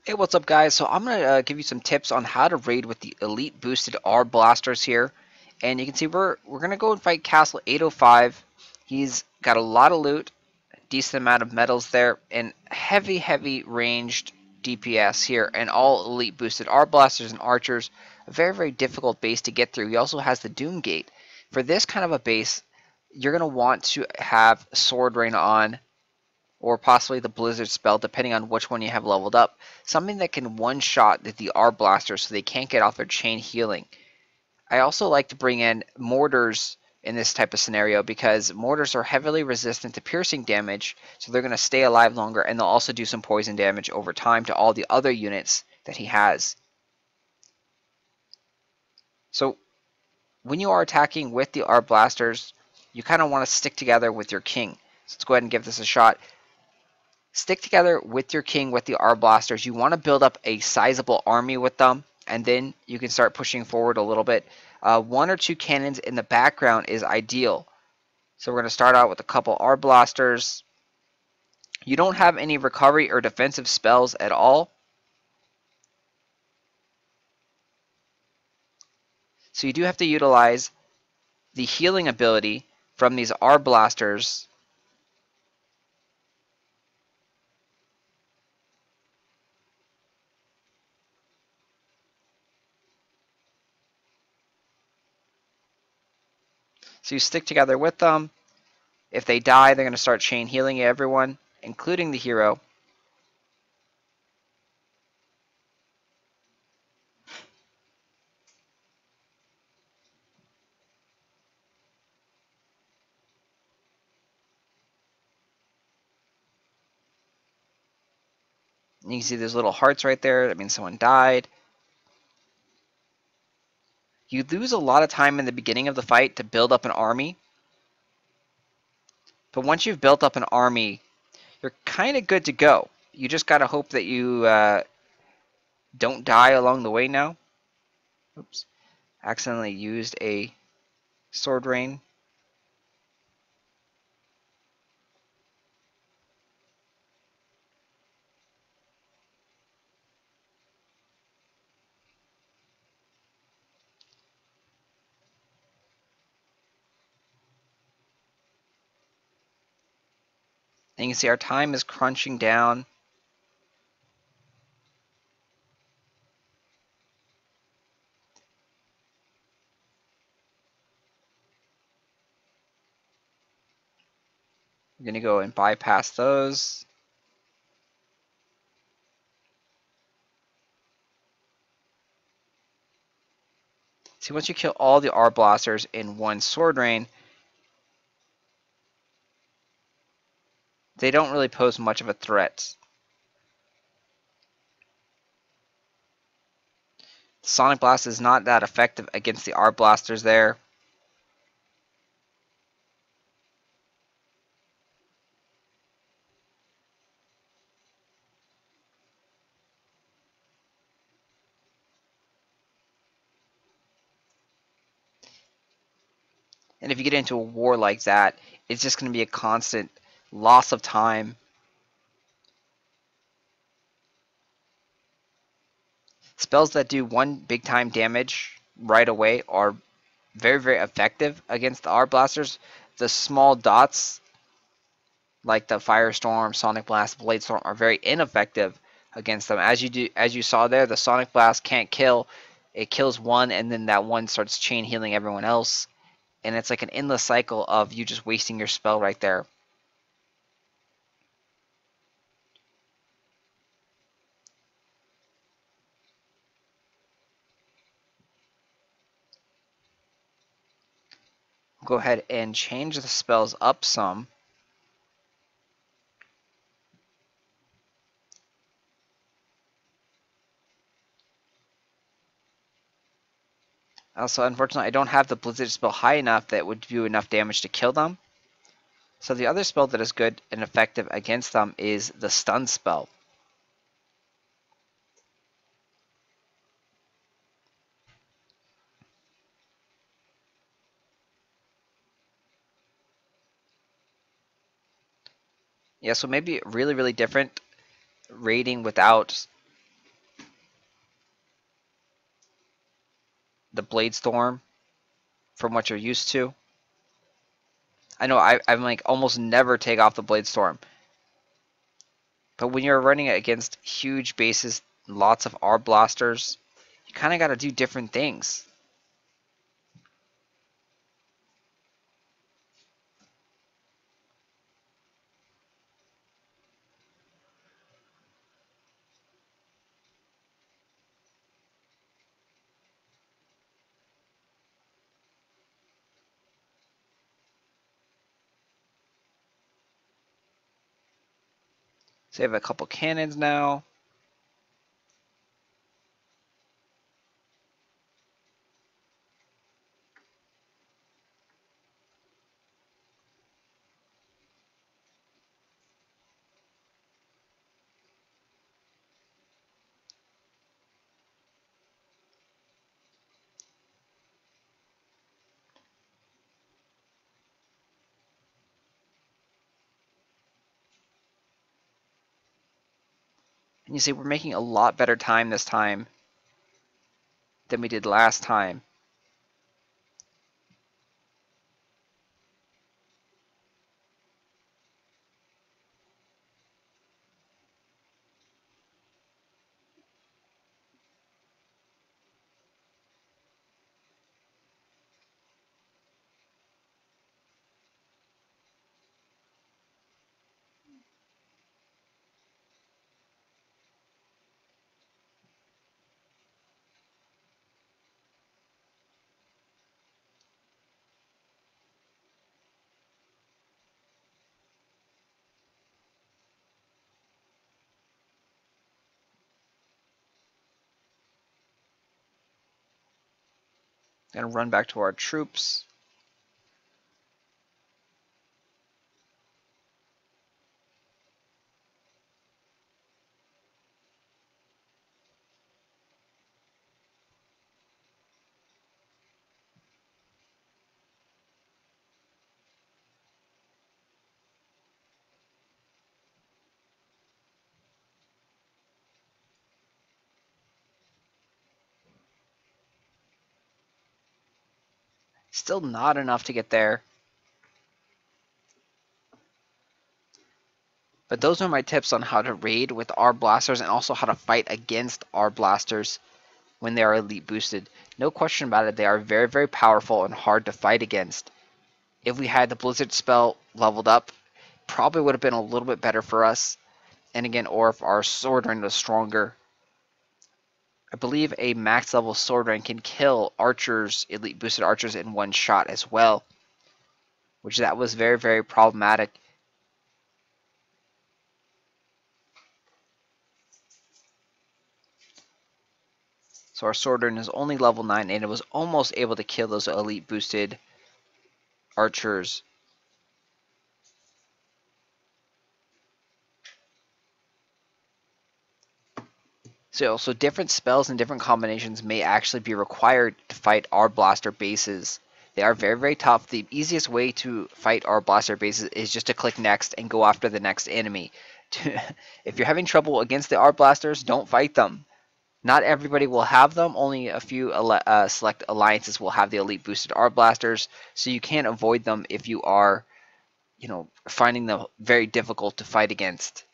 Hey, what's up, guys? So I'm gonna give you some tips on how to raid with the elite boosted Arblasters here, and you can see we're gonna go and fight Castle 805. He's got a lot of loot, decent amount of medals there, and heavy ranged DPS here, and all elite boosted Arblasters and archers. A very difficult base to get through. He also has the Doom Gate. For this kind of a base, you're gonna want to have Sword Rain on, or possibly the Blizzard spell, depending on which one you have leveled up. Something that can one-shot the Arblaster so they can't get off their chain healing. I also like to bring in mortars in this type of scenario because mortars are heavily resistant to piercing damage, so they're going to stay alive longer, and they'll also do some poison damage over time to all the other units that he has. So when you are attacking with the Arblasters, you kind of want to stick together with your king. So let's go ahead and give this a shot. Stick together with your king with the Arblasters. You want to build up a sizable army with them, and then you can start pushing forward a little bit. One or two cannons in the background is ideal. So we're going to start out with a couple Arblasters. You don't have any recovery or defensive spells at all, so you do have to utilize the healing ability from these Arblasters. So you stick together with them. If they die, they're going to start chain healing everyone, including the hero. And you can see there's little hearts right there. That means someone died. You lose a lot of time in the beginning of the fight to build up an army. But once you've built up an army, you're kind of good to go. You just got to hope that you don't die along the way now. Oops. Accidentally used a sword rain. And you can see our time is crunching down. We're going to go and bypass those. See, once you kill all the Arblasters in one sword rain, they don't really pose much of a threat. Sonic Blast is not that effective against the Arblasters there. And if you get into a war like that, it's just going to be a constant loss of time. Spells that do one big time damage right away are very effective against the Arblasters. The small dots like the Firestorm, Sonic Blast, Blade Storm are very ineffective against them. As you saw there, the Sonic Blast can't kill. It kills one, and then that one starts chain healing everyone else. And it's like an endless cycle of you just wasting your spell right there. Go ahead and change the spells up some. Also, unfortunately, I don't have the Blizzard spell high enough that would do enough damage to kill them. So the other spell that is good and effective against them is the stun spell. Yeah, so maybe really different raiding without the Blade Storm from what you're used to. I know I'm like almost never take off the Blade Storm. But when you're running against huge bases, lots of Arblasters, you kind of got to do different things. So you have a couple cannons now. And you see we're making a lot better time this time than we did last time. Gonna run back to our troops. Still not enough to get there. But those are my tips on how to raid with Arblasters and also how to fight against Arblasters when they are elite boosted. No question about it, they are very, very powerful and hard to fight against. If we had the Blizzard spell leveled up, probably would have been a little bit better for us. And again, or if our sword rank was stronger. I believe a max level sword rank can kill archers, elite boosted archers in one shot as well. Which that was very, very problematic. So our sword rank is only level 9 and it was almost able to kill those elite boosted archers. So different spells and different combinations may actually be required to fight Arblaster bases. They are very, very tough. The easiest way to fight Arblaster bases is just to click next and go after the next enemy. If you're having trouble against the Arblasters, don't fight them. Not everybody will have them. Only a few select alliances will have the elite boosted Arblasters, so you can avoid them if you are, finding them very difficult to fight against.